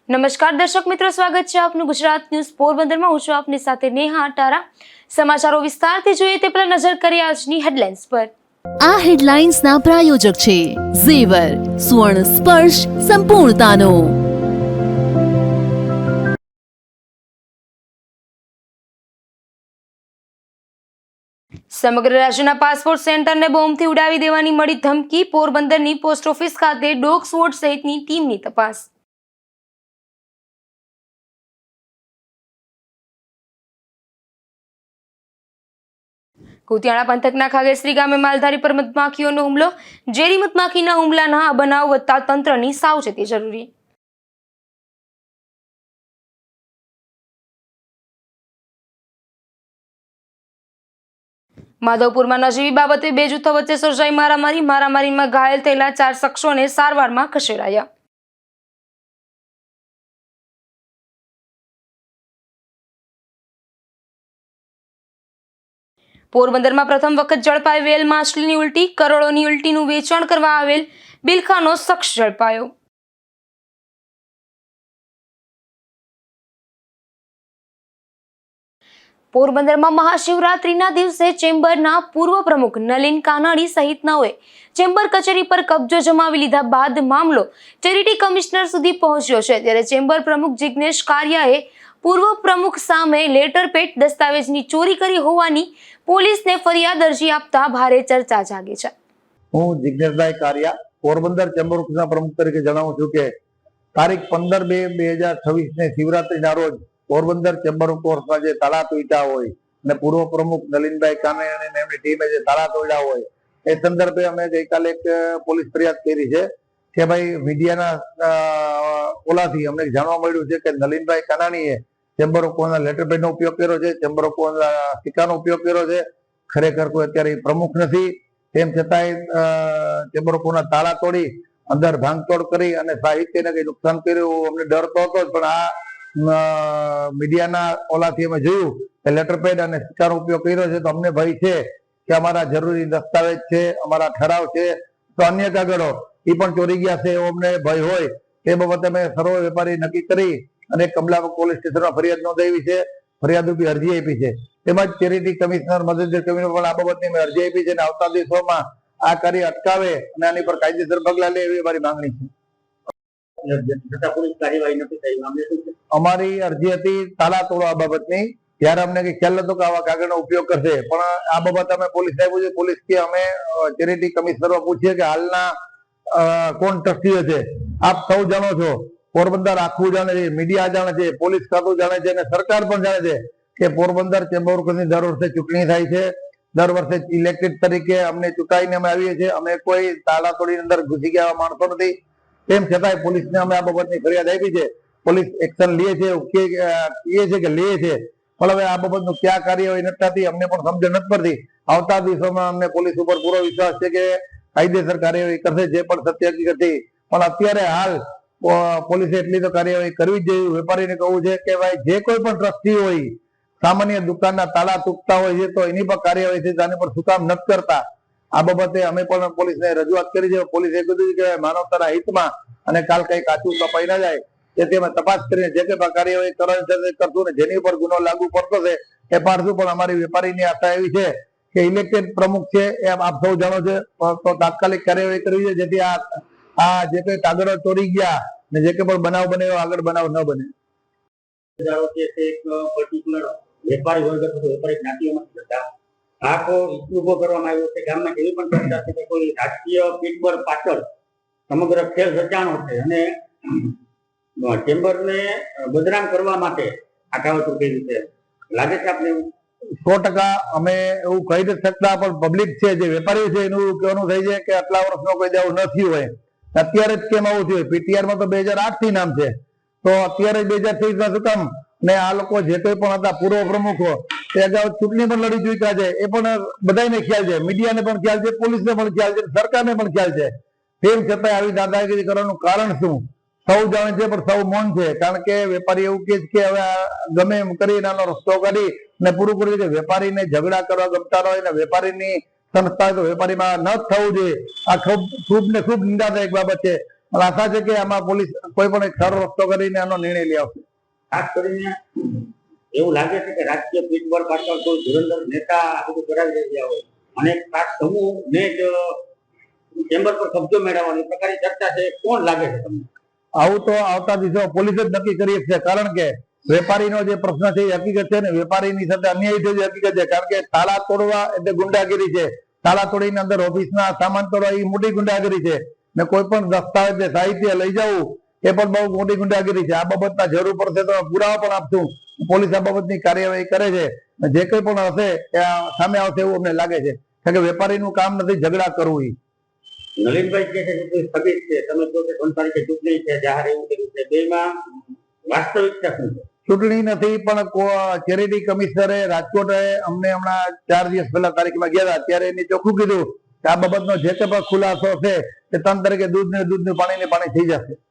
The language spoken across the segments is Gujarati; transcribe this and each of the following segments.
નમસ્કાર દર્શક મિત્રો, સ્વાગત છે આપનું ગુજરાત ન્યૂઝ પોરબંદરમાં। હું છું આપની સાથે નેહા અટારા। સમાચારો વિસ્તારથી જોઈએ તે પહેલા નજર કરીએ આજની હેડલાઇન્સ પર। આ હેડલાઇન્સના પ્રાયોજક છે ઝેવર, સ્વર્ણ સ્પર્શ સંપૂર્ણતાનો। સમગ્ર રાજ્યના પાસપોર્ટ સેન્ટરને બોમ્બથી ઉડાવી દેવાની મળી ધમકી। પોરબંદરની પોસ્ટ ઓફિસ ખાતે ડોગ સ્વોડ સહિતની ટીમની તપાસ। કુતિયાણા પંથકના ખાગેશ્રી ગામે માલધારી પર મધમાખીઓનો હુમલો। ઝેરી મધમાખીના હુમલાના આ બનાવ વધતા તંત્રની સાવચેતી જરૂરી। માધવપુરમાં નજીવી બાબતે બે જૂથો વચ્ચે સર્જાઈ મારામારીમાં ઘાયલ થયેલા 4 શખ્સોને સારવારમાં ખસેડાયા। પોરબંદરમાં પ્રથમ વખત ઝડપાઈ વેલ માછલીની ઉલટી। કરોડોની ઉલટીનું વેચાણ કરવા આવેલ બિલખાનો શખ્સ ઝડપાયો। પોરબંદરમાં મહાશિવરાત્રીના દિવસે ચેમ્બરના પૂર્વ પ્રમુખ નલિન કાનાણી સહિતનાઓએ ચેમ્બર કચેરી પર કબજો જમાવી લીધા બાદ મામલો ચેરિટી કમિશનર સુધી પહોંચ્યો છે। ત્યારે ચેમ્બર પ્રમુખ જિગ્નેશ કારિયાએ પૂર્વ પ્રમુખ સામે લેટર પેડ દસ્તાવેજની ચોરી કરી હોવાની પોલીસને ફરિયાદ અરજી આપતા ભારે ચર્ચા જાગી છે। હું જિગ્નેશભાઈ કારિયા પોરબંદર ચેમ્બર ઓફિસના પ્રમુખ તરીકે જણાવું છું કે તારીખ 15/2/2026 ને શિવરાત્રીના રોજ પોરબંદર ચેમ્બર ઓફ કોમર્સમાં જે તાળા તોડ્યા હોય અને પૂર્વ પ્રમુખ નલિનભાઈ કાનાણી અને એમની ટીમે જે તાળા તોડ્યા હોય એ સંદર્ભે અમે ગઈકાલે એક પોલીસ ફરિયાદ કરી છે કે ભાઈ મીડિયાના ઓલાથી અમને જાણવા મળ્યું છે કે નલિનભાઈ કાનાણીએ ચેમ્બર ઓફ કોમર્સના લેટર પેડનો ઉપયોગ કર્યો છે, ચેમ્બર ઓફ કોમર્સના સિક્કાનો ઉપયોગ કર્યો છે। ખરેખર કોઈ અત્યારે પ્રમુખ નથી, તેમ છતાંય ચેમ્બર ઓફ કોમર્સના તાળા તોડી અંદર ભાંગતોડ કરી અને સાહિત્યને કઈ નુકસાન કર્યું અમને ડર તો હતો જ, પણ આ મીડિયાના ઓલાથી અમે જોયું કે લેટર પેડ અને સિક્કાનો ઉપયોગ કર્યો છે તો અમને ભય છે કે અમારા જરૂરી દસ્તાવેજ છે, અમારા ઠરાવ છે તો અન્ય કાગળો એ પણ ચોરી ગયા છે એવો અમને ભય હોય તે બાબતે અમે સર્વ વેપારી નક્કી કરી અને કમલાબાગ પોલીસ સ્ટેશનમાં ફરિયાદ નોંધાવી છે, ફરિયાદ રૂપી અરજી આપી છે। તેમજ ચેરિટી કમિશનર મદદનીશ કમિશનર પણ આ બાબતની અમે અરજી આપી છે અને આવતા દિવસોમાં આ કાર્ય અટકાવે અને આની પર કાયદેસર પગલા લે એવી અમારી માંગણી છે। અમારી અરજી હતી તાળા તોડવા બાબતની, ત્યારે અમને કઈ ખ્યાલ નતો કે આવા કાગળનો ઉપયોગ કરશે, પણ આ બાબત અમે પોલીસને પૂછ્યું, પોલીસ કે અમે ચેરિટી કમિશનરમાં પૂછીએ કે હાલના કોણ ટ્રસ્ટીઓ છે, આપ સૌ જાણો છો, પોરબંદર આખું જાણે છે, મીડિયા જાણે છે, પોલીસ ખાતું જાણે છે અને સરકાર પણ જાણે છે કે પોરબંદર ચેમ્બર ઓફ કોમર્સની દર વર્ષે ચૂંટણી થાય છે। દર વર્ષે ઇલેક્ટેડ તરીકે અમને ચૂંટાઈને અમે આવીએ છીએ, અમે કોઈ તાળા તોડી અંદર ઘૂસી ગયા માણસો નથી। તેમ છતાંય પોલીસને અમે આ બાબતની ફરિયાદ આપી છે, પોલીસ એક્શન લે છે કે લે છે, પણ હવે આ બાબતનું ક્યાં કાર્યવાહી નથી થતી અમને પણ સમજણ નથી પડતી। આવતા દિવસોમાં અમને પોલીસ ઉપર પૂરો વિશ્વાસ છે કે કાયદેસર કાર્યવાહી કરશે જે પણ સત્ય હકીકત છે, પણ અત્યારે હાલ પોલીસે એટલી તો કાર્યવાહી કરવી જ જોઈએ। વેપારીને કહું છે કે ભાઈ જે કોઈ પણ ટ્રસ્ટી હોય, સામાન્ય દુકાનના તાળા તૂટતા હોય છે તો એની પર કાર્યવાહી છે, આની પર શું કામ નથી કરતા? આ બાબતે અમે પણ પોલીસને રજૂઆત કરી છે। પોલીસે કીધું કે માનવતાના હિતમાં અને કાલ કઈ કાચું કપાઈ ના જાય તેથી અમે તપાસ કરીને જે કઈ કાર્યવાહી કરવાની કરશું ને જેની ઉપર ગુનો લાગુ પડતો છે એ પાડશું। પણ અમારી વેપારીની આશા એવી છે કે ઇલેક્ટેડ પ્રમુખ છે એમ આપ સૌ જાણો છો તો તાત્કાલિક કાર્યવાહી કરવી છે જેથી આ જે કઈ કાગળો ચોરી ગયા ને જે કઈ પણ બનાવ બને આગળ બનાવ ન બને। વેપારી વર્ગ અથવા વેપારી જ્ઞાતિઓમાં જતા આખો ઇસ્યુ ઉભો કરવામાં આવ્યો છે। ગામમાં એવી પણ ચર્ચા છે કે કોઈ રાજકીય પીઠબળ પાછળ સમગ્ર ખેલ રચાણો છે અને ચેમ્બરને બદનામ કરવા માટે આ કાવતરું કર્યું છે, લાગે છે આપને? 100% અમે એવું કહી નથી શકતા, પણ પબ્લિક છે જે વેપારીઓ છે એનું કહેવાનું થાય છે કે આટલા વર્ષનો કોઈ દેવું ન થયું હોય, અત્યારે જ કેમ આવું થયું? પીટીઆરમાં તો 2008 થી નામ છે તો અત્યારે 2023 માં શું કામ? ને આ લોકો જે કોઈ પણ હતા પૂર્વ પ્રમુખો તે અગાઉ ચૂંટણી પણ લડી ચૂક્યા છે, એ પણ બધાને ખ્યાલ છે, મીડિયાને પણ ખ્યાલ છે, પોલીસને પણ ખ્યાલ છે, સરકારને પણ ખ્યાલ છે। તેમ છતાં આવી દાદાગીરી કરવાનું કારણ શું? સૌ જાણે છે પણ સૌ મૌન છે, કારણ કે વેપારી એવું કે છે કે હવે ગમે એમ કરી નાનો રસ્તો કાઢી ને પૂરું કરી કે વેપારીને ઝઘડા કરવા ગમતા હોય ને વેપારીની સંસ્થા તો વેપારીમાં ન થવું જોઈએ। આ ખૂબ ને ખૂબ નિંદાદાયક બાબત છે। મને આશા છે કે આમાં પોલીસ કોઈ પણ એક સારો રસ્તો કરીને આનો નિર્ણય લઈ આવશે. ખાસ કરીને એવું લાગે છે કે રાજકીય પીઠબળ પાછળ કોઈ ધુરંધર નેતા આ બધું કરાવી રહ્યા હોય અને ખાસ સમૂહને જ ચેમ્બર પર કબજો મેળવવાની પ્રકારની ચર્ચા છે. કોણ લાગે છે તમને? આવું તો આવતા દિવસો પોલીસ જ નક્કી કરી શકશે, કારણ કે વેપારીનો જે પ્રશ્ન છે એ હકીકત છે ને વેપારીની સાથે અન્યાય થયો એ હકીકત છે. કારણ કે તાળા તોડવા એટલે ગુંડાગીરી છે, તાળા તોડીને અંદર ઓફિસના સામાન તોડવા એ મોટી ગુંડાગીરી છે, ને કોઈ પણ દસ્તાવેજ સાહિત્ય લઈ જવું એ પણ બહુ મોટી ગુંડાગીરી છે. આ બાબતના જરૂર પડશે તો પુરાવા પણ આપશું. પોલીસ આ બાબતની કાર્યવાહી કરે છે, જે કંઈ પણ હશે એ સામે આવશે એવું અમને લાગે છે. કારણ કે વેપારીનું કામ નથી ઝઘડા કરવું. નલિનભાઈ કે છે કે સ્થગિત છે, તમે કહો કે 3 તારીખે ચૂંટણી છે, જાહેર એવું કર્યું છે, બેમાં વાસ્તવિકતા શું છે? ચૂંટણી નથી, પણ ચેરિટી કમિશનરે રાજકોટે અમને હમણાં 4 દિવસ પહેલા તારીખમાં ગયા હતા ત્યારે એની ચોખ્ખું કીધું કે આ બાબતનો જે તે પણ ખુલાસો છે તે 3 તારીખે દૂધનું પાણી થઈ જશે.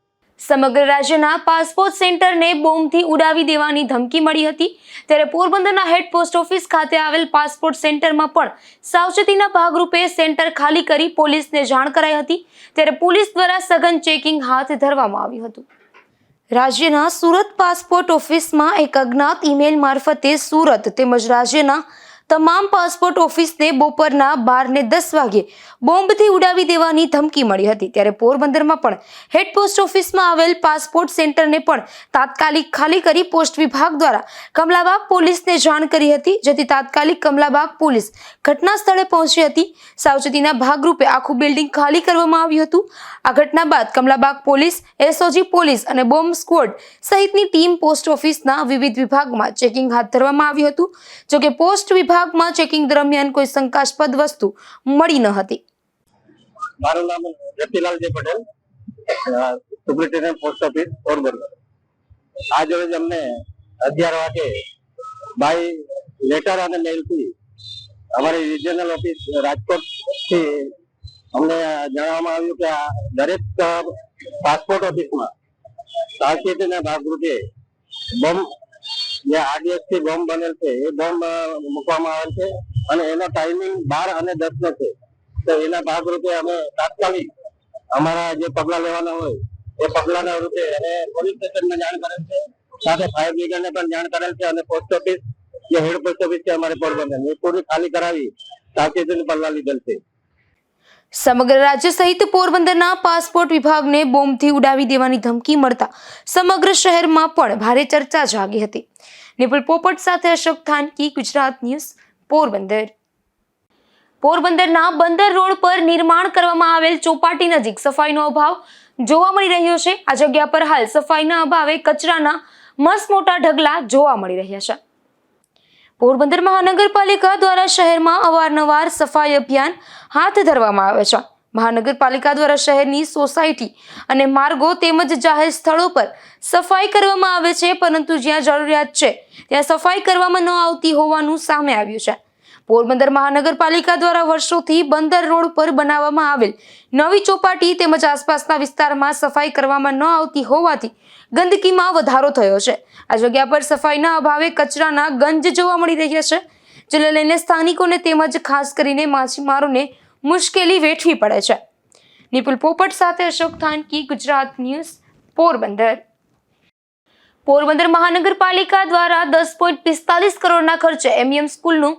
સમગ્ર રાજ્યના પાસપોર્ટ સેન્ટરને બોમ્બથી ઉડાવી દેવાની ધમકી મળી હતી, ત્યારે પોરબંદરના હેડ પોસ્ટ ઓફિસ ખાતે આવેલ પાસપોર્ટ સેન્ટરમાં પણ સાવચેતીના ભાગરૂપે સેન્ટર ખાલી કરી પોલીસને જાણ કરાઈ હતી. ત્યારે પોલીસ દ્વારા સઘન ચેકિંગ હાથ ધરવામાં આવ્યું હતું. રાજ્યના સુરત પાસપોર્ટ ઓફિસમાં એક અજ્ઞાત ઈમેલ મારફતે સુરત તેમજ રાજ્યના તમામ પાસપોર્ટ ઓફિસને બપોરના 12:10 વાગ્યે બોમ્બથી ઉડાવી દેવાની ધમકી મળી હતી. ત્યારે પોરબંદરમાં પણ હેડ પોસ્ટ ઓફિસમાં આવેલ પાસપોર્ટ સેન્ટરને પણ તાત્કાલિક ખાલી કરી પોસ્ટ વિભાગ દ્વારા કમલાબાગ પોલીસને જાણ કરી હતી, જેથી તાત્કાલિક કમલાબાગ પોલીસ ઘટના સ્થળે પહોંચી હતી. સાવચેતીના ભાગરૂપે આખું બિલ્ડિંગ ખાલી કરવામાં આવ્યું હતું. આ ઘટના બાદ કમલાબાગ પોલીસ, એસઓજી પોલીસ અને બોમ્બ સ્ક્વોડ સહિતની ટીમ પોસ્ટ ઓફિસના વિવિધ વિભાગમાં ચેકિંગ હાથ ધરવામાં આવ્યું હતું. જોકે પોસ્ટ વિભાગમાં ચેકિંગ દરમિયાન કોઈ શંકાસ્પદ વસ્તુ મળી ન હતી. મારું નામ Ratilalji Patel, superintendent post office Porbandar. આજ રોજ અમને 11 વાગે બાય લેટર અને મેલથી અમારી રિજનલ ઓફિસ રાજકોટથી અમને જણાવવામાં આવ્યું કે આ દરેક પાસપોર્ટ ઓફિસમાં સાવચેતીના ભાગરૂપે બોમ્બ જે આરડીએક્સથી બોમ્બ બનેલ છે એ બોમ્બ મૂકવામાં આવેલ છે અને એનો ટાઈમિંગ 12 અને 10 નો છે. તો એના ભાગરૂપે અમે તાત્કાલિક અમારા જે પગલા લેવાના હોય એ પગલાના રૂપે અને પોલીસ સ્ટેશનને જાણ કરેલ છે, સાથે ફાયર બ્રિગેડને પણ જાણ કરેલ છે અને પોસ્ટ ઓફિસ જે હેડ પોસ્ટ ઓફિસ છે અમારે પોરબંદર એ પૂરી ખાલી કરાવી સાવચેતીનું પગલા લીધેલ છે. સમગ્ર રાજ્ય સહિત પોરબંદરના પાસપોર્ટ વિભાગને બોમ્બથી ઉડાવી દેવાની ધમકી મળતા સમગ્ર શહેરમાં પણ ભારે ચર્ચા જાગી હતી. નિપુલ પોપટ સાથે અશોક થાનકી, ગુજરાત ન્યૂઝ, પોરબંદર. પોરબંદરના બંદર રોડ પર નિર્માણ કરવામાં આવેલ ચોપાટી નજીક સફાઈનો અભાવ જોવા મળી રહ્યો છે. આ જગ્યા પર હાલ સફાઈના અભાવે કચરાના મસમોટા ઢગલા જોવા મળી રહ્યા છે. પોરબંદર મહાનગરપાલિકા દ્વારા શહેરમાં અવારનવાર સફાઈ અભિયાન હાથ ધરવામાં આવે છે. મહાનગરપાલિકા દ્વારા શહેરની સોસાયટી અને માર્ગો તેમજ જાહેર સ્થળો પર સફાઈ કરવામાં આવે છે, પરંતુ જ્યાં જરૂરિયાત છે ત્યાં સફાઈ કરવામાં ન આવતી હોવાનું સામે આવ્યું છે. પોરબંદર મહાનગરપાલિકા દ્વારા વર્ષોથી બંદર રોડ પર બનાવવામાં આવેલ નવી ચોપાટી તેમજ આસપાસના વિસ્તારમાં સફાઈ કરવામાં ન આવતી હોવાથી ગંદકીમાં વધારો થયો છે. આ જગ્યા પર સફાઈના અભાવે કચરાના ગંજ જોવા મળી રહ્યા છે, જેને લઈને સ્થાનિકોને તેમજ ખાસ કરીને માછીમારોને મુશ્કેલી વેઠવી પડે છે. નિપુલ પોપટ સાથે અશોક થાનકી, ગુજરાત ન્યૂઝ, પોરબંદર. પોરબંદર મહાનગરપાલિકા દ્વારા 10.45 કરોડના ખર્ચે એમઈએમ સ્કૂલનું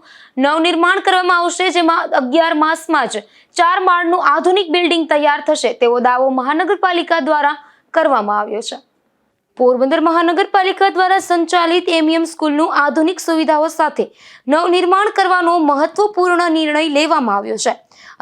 નવનિર્માણ કરવામાં આવશે, જેમાં 11 માસમાં જ 4 માળનું આધુનિક બિલ્ડિંગ તૈયાર થશે તેવો દાવો મહાનગરપાલિકા દ્વારા કરવામાં આવ્યો છે. પોરબંદર મહાનગરપાલિકા દ્વારા સંચાલિત એમઈએમ સ્કૂલનું આધુનિક સુવિધાઓ સાથે નવનિર્માણ કરવાનો મહત્વપૂર્ણ નિર્ણય લેવામાં આવ્યો છે.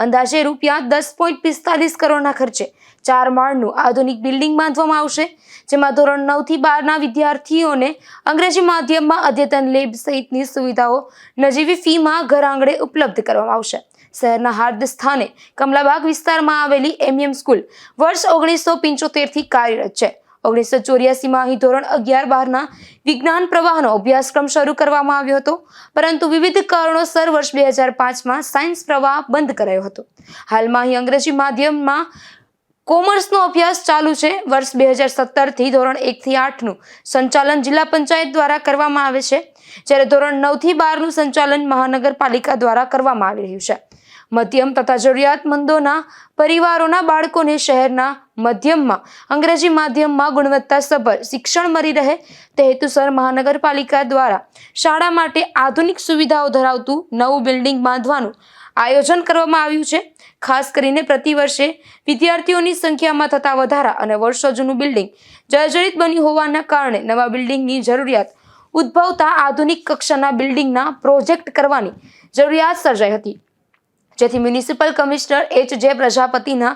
અંદાજે રૂપિયા 10.45 કરોડના ખર્ચે 4 માળનું આધુનિક બિલ્ડિંગ બાંધવામાં આવશે, જેમાં ધોરણ 9 થી 12ના વિદ્યાર્થીઓને અંગ્રેજી માધ્યમમાં અદ્યતન લેબ સહિતની સુવિધાઓ નજીવી ફીમાં ઘર આંગણે ઉપલબ્ધ કરવામાં આવશે. શહેરના હાર્દ સ્થાને કમલાબાગ વિસ્તારમાં આવેલી એમઈએમ સ્કૂલ વર્ષ 1975 થી કાર્યરત છે. 1984માં અહીં ધોરણ 11-12ના વિજ્ઞાન પ્રવાહનો અભ્યાસક્રમ શરૂ કરવામાં આવ્યો હતો, પરંતુ વિવિધ કારણોસર વર્ષ 2005માં સાયન્સ પ્રવાહ બંધ કરાયો હતો. હાલમાં અહીં અંગ્રેજી માધ્યમમાં કોમર્સનો અભ્યાસ ચાલુ છે. વર્ષ 2017થી ધોરણ 1 થી 8નું સંચાલન જિલ્લા પંચાયત દ્વારા કરવામાં આવે છે, જ્યારે ધોરણ 9 થી 12નું સંચાલન મહાનગરપાલિકા દ્વારા કરવામાં આવી રહ્યું છે. મધ્યમ તથા જરૂરિયાતમંદોના પરિવારોના બાળકોને શહેરના મધ્યમમાં અંગ્રેજી માધ્યમમાં ગુણવત્તાસભર શિક્ષણ મળી રહે તે હેતુસર મહાનગરપાલિકા દ્વારા શાળા માટે આધુનિક સુવિધાઓ ધરાવતું નવું બિલ્ડિંગ બાંધવાનું આયોજન કરવામાં આવ્યું છે. ખાસ કરીને પ્રતિવર્ષે વિદ્યાર્થીઓની સંખ્યામાં થતા વધારા અને વર્ષો જૂનું બિલ્ડિંગ જર્જરિત બન્યું હોવાના કારણે નવા બિલ્ડિંગની જરૂરિયાત ઉદ્ભવતા આધુનિક કક્ષાના બિલ્ડિંગના પ્રોજેક્ટ કરવાની જરૂરિયાત સર્જાઈ હતી, જેથી મ્યુનિસિપલ કમિશનર H.J. પ્રજાપતિના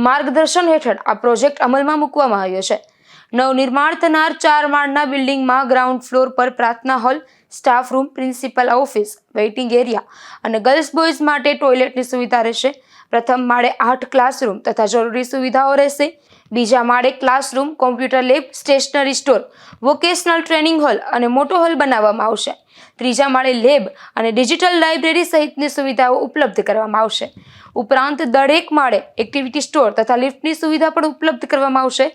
માર્ગદર્શન હેઠળ આ પ્રોજેક્ટ અમલમાં મૂકવામાં આવ્યો છે. નવનિર્માણ થનાર 4 માળના બિલ્ડિંગમાં ગ્રાઉન્ડ ફ્લોર પર પ્રાર્થના hall, staff room, principal office, waiting area અને ગર્લ્સ બોયઝ માટે ટોયલેટની સુવિધા રહેશે. પ્રથમ માળે 8 ક્લાસરૂમ તથા જરૂરી સુવિધાઓ રહેશે. બીજા માળે classroom, computer lab, stationery store, vocational training hall અને મોટો હોલ બનાવવામાં આવશે. ત્રીજા માળે લેબ અને ડિજિટલ લાઇબ્રેરી સહિતની સુવિધાઓ ઉપલબ્ધ કરવામાં આવશે. ઉપરાંત દરેક માળે એક્ટિવિટી સ્ટોર તથા લિફ્ટની સુવિધા પણ ઉપલબ્ધ કરવામાં આવશે.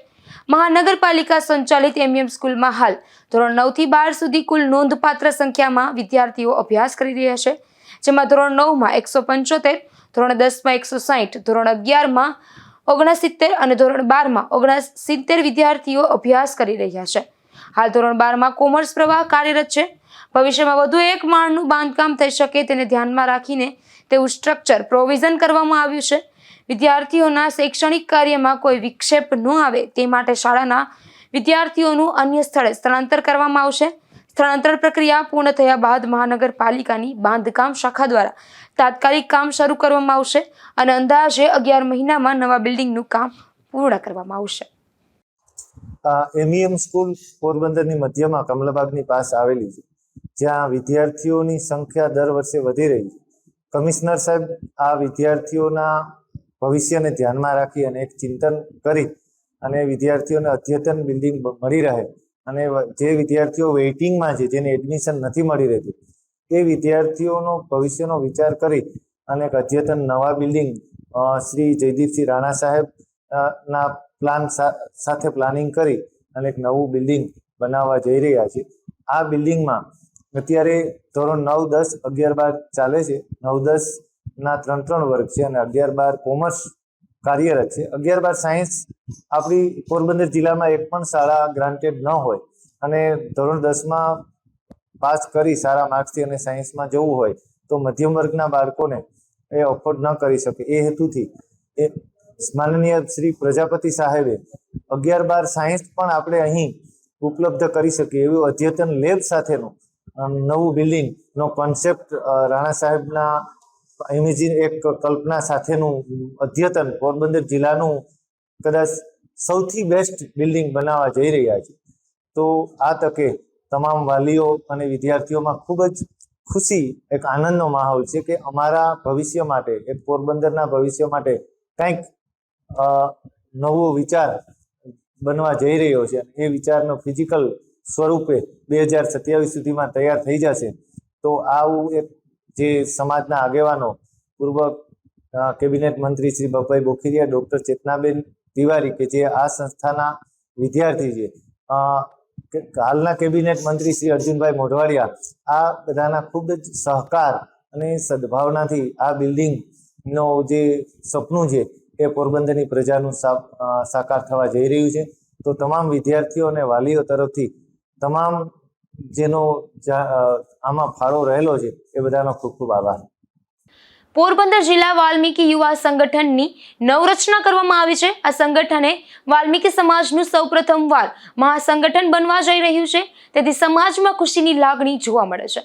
મહાનગરપાલિકા સંચાલિત MEM સ્કૂલમાં હાલ ધોરણ 9 થી 12 સુધી કુલ નોંધપાત્ર સંખ્યામાં વિદ્યાર્થીઓ અભ્યાસ કરી રહ્યા છે, જેમાં ધોરણ 9માં 175, ધોરણ 10માં 160, ધોરણ 11માં 69 અને ધોરણ 12માં 69 વિદ્યાર્થીઓ અભ્યાસ કરી રહ્યા છે. હાલ ધોરણ 12માં કોમર્સ પ્રવાહ કાર્યરત છે. ભવિષ્યમાં વધુ 1 માળનું બાંધકામ થઈ શકે તેને ધ્યાનમાં રાખીને તેવું સ્ટ્રક્ચર પ્રોવિઝન કરવામાં આવ્યું છે. વિદ્યાર્થીઓના શૈક્ષણિક કાર્યમાં કોઈ વિક્ષેપ ન આવે તે માટે શાળાના વિદ્યાર્થીઓનું અન્ય સ્થળે સ્થળાંતર કરવામાં આવશે. સ્થળાંતર પ્રક્રિયા પૂર્ણ થયા બાદ મહાનગરપાલિકાની બાંધકામ શાખા દ્વારા તાત્કાલિક કામ શરૂ કરવામાં આવશે અને અંદાજે 11 મહિનામાં નવા બિલ્ડિંગનું કામ પૂર્ણ કરવામાં આવશે. MEM સ્કૂલ પોરબંદરની મધ્યમાં કમલાબાગની પાસ આવેલી છે, જ્યાં વિદ્યાર્થીઓની સંખ્યા દર વર્ષે વધી રહી છે. કમિશનર સાહેબ આ વિદ્યાર્થીઓના ભવિષ્યને ધ્યાનમાં રાખી અને એક ચિંતન કરી અને વિદ્યાર્થીઓને અદ્યતન બિલ્ડિંગ મળી રહે અને જે વિદ્યાર્થીઓ વેઇટિંગમાં છે, જેને એડમિશન નથી મળી રહેતું, એ વિદ્યાર્થીઓનો ભવિષ્યનો વિચાર કરી અને એક અદ્યતન નવા બિલ્ડિંગ શ્રી જયદીપસિંહ રાણા સાહેબ ના પ્લાન સાથે પ્લાનિંગ કરી અને એક નવું બિલ્ડિંગ બનાવવા જઈ રહ્યા છે. આ બિલ્ડિંગમાં અત્યારે ધોરણ 9, 10, 11, 12 ચાલે છે. 9, 10ના 3 વર્ગ છે અને 11, 12 કોમર્સ કાર્યરત છે. 11, 12 સાયન્સ આપણી પોરબંદર જિલ્લામાં એક પણ શાળા ગ્રાન્ટેડ ન હોય અને ધોરણ 10માં પાસ કરી સારા માર્ક્સથી અને સાયન્સમાં જવું હોય તો મધ્યમ વર્ગના બાળકોને એ અફોર્ડ ન કરી શકે. એ હેતુથી એ માનનીય શ્રી પ્રજાપતિ સાહેબે 11, 12 સાયન્સ પણ આપણે અહીં ઉપલબ્ધ કરી શકીએ એવું અદ્યતન લેબ સાથેનું નવું બિલ્ડિંગનો કોન્સેપ્ટ રાણા સાહેબના ઇમેજિન એક કલ્પના સાથેનું અદ્યતન પોરબંદર જિલ્લાનું કદાચ સૌથી બેસ્ટ બિલ્ડિંગ બનાવવા જઈ રહ્યા છે. તો આ તકે તમામ વાલીઓ અને વિદ્યાર્થીઓમાં ખૂબ જ ખુશી, એક આનંદનો માહોલ છે કે અમારા ભવિષ્ય માટે, એક પોરબંદરના ભવિષ્ય માટે કંઈક નવો વિચાર બનવા જઈ રહ્યો છે. એ વિચારનો ફિઝિકલ સ્વરૂપે 2027 સુધીમાં તૈયાર થઈ જશે. તો આવું એક જે સમાજના આગેવાનો, પૂર્વ કેબિનેટ મંત્રી શ્રી બપાઈ બોખીરિયા, ડૉક્ટર ચેતનાબેન તિવારી કે જે આ સંસ્થાના વિદ્યાર્થી છે, હાલના કેબિનેટ મંત્રી શ્રી અર્જુનભાઈ મોઢવાડિયા, આ બધાના ખૂબ જ સહકાર અને સદભાવનાથી આ બિલ્ડિંગનો જે સપનું છે એ પોરબંદરની પ્રજાનું સાકાર થવા જઈ રહ્યું છે. તો તમામ વિદ્યાર્થીઓ અને વાલીઓ તરફથી તમામ જેનો આમાં ફાળો રહેલો છે એ બધાનો ખૂબ ખૂબ આભાર. પોરબંદર જિલ્લા વાલ્મીકી યુવા સંગઠનની નવરચના કરવામાં આવી છે. આ સંગઠને વાલ્મીકી સમાજનું સૌપ્રથમવાર મહાસંગઠન બનવા જઈ રહ્યું છે, તેથી સમાજમાં ખુશીની લાગણી જોવા મળે છે.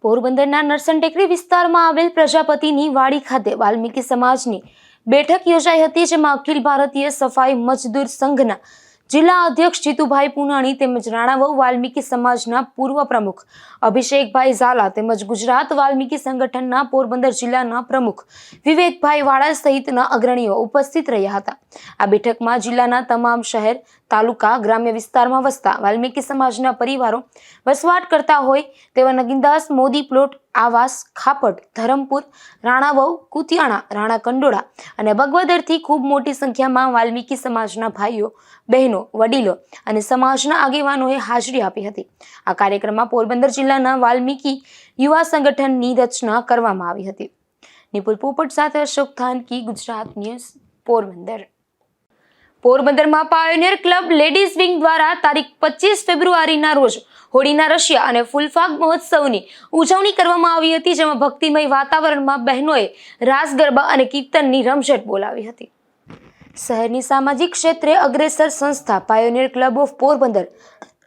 પોરબંદરના નરસણ ટેકરી વિસ્તારમાં આવેલ પ્રજાપતિની વાડી ખાતે વાલ્મીકી સમાજની બેઠક યોજાઈ હતી, જેમાં અખિલ ભારતીય સફાઈ મજદૂર સંઘના જિલ્લા અધ્યક્ષ જીતુભાઈ પુનાણી તેમજ રાણાવવ વાલ્મીકી સમાજના પૂર્વ પ્રમુખ અભિષેકભાઈ ઝાલા તેમજ ગુજરાત વાલ્મીકી સંગઠનના પોરબંદર જિલ્લાના પ્રમુખ વિવેકભાઈ વાળા સહિતના અગ્રણીઓ ઉપસ્થિત રહ્યા હતા. આ બેઠકમાં જિલ્લાના તમામ શહેર, તાલુકા, ગ્રામ્ય વિસ્તારમાં વસતા વાલ્મીકી સમાજના પરિવારો વસવાટ કરતા હોય તેવા નગીનદાસ મોદી પ્લોટ, આવાસ, ખાપટ, ધરમપુર, રાણાવવ, કુતિયાણા, રાણા કંડોળા અને બગવદરથી ખૂબ મોટી સંખ્યામાં વાલ્મીકી સમાજના ભાઈઓ, બહેનો, વડીલો અને સમાજના આગેવાનોએ હાજરી આપી હતી. આ કાર્યક્રમમાં પોરબંદર જિલ્લાના વાલ્મીકી યુવા સંગઠનની રચના કરવામાં આવી હતી. નિપુલ પોપટ સાથે અશોક થાનકી, ગુજરાત ન્યૂઝ, પોરબંદર. પોરબંદરમાં પાયોનિયર ક્લબ લેડીઝ વિંગ દ્વારા તારીખ 25 ફેબ્રુઆરીના રોજ હોળીના રશિયા અને ફૂલફાગ મહોત્સવની ઉજવણી કરવામાં આવી હતી, જેમાં ભક્તિમય વાતાવરણમાં બહેનોએ રાસ ગરબા અને કીર્તનની રમઝટ બોલાવી હતી. શહેરની સામાજિક ક્ષેત્રે અગ્રેસર સંસ્થા પાયોનિયર ક્લબ ઓફ પોરબંદર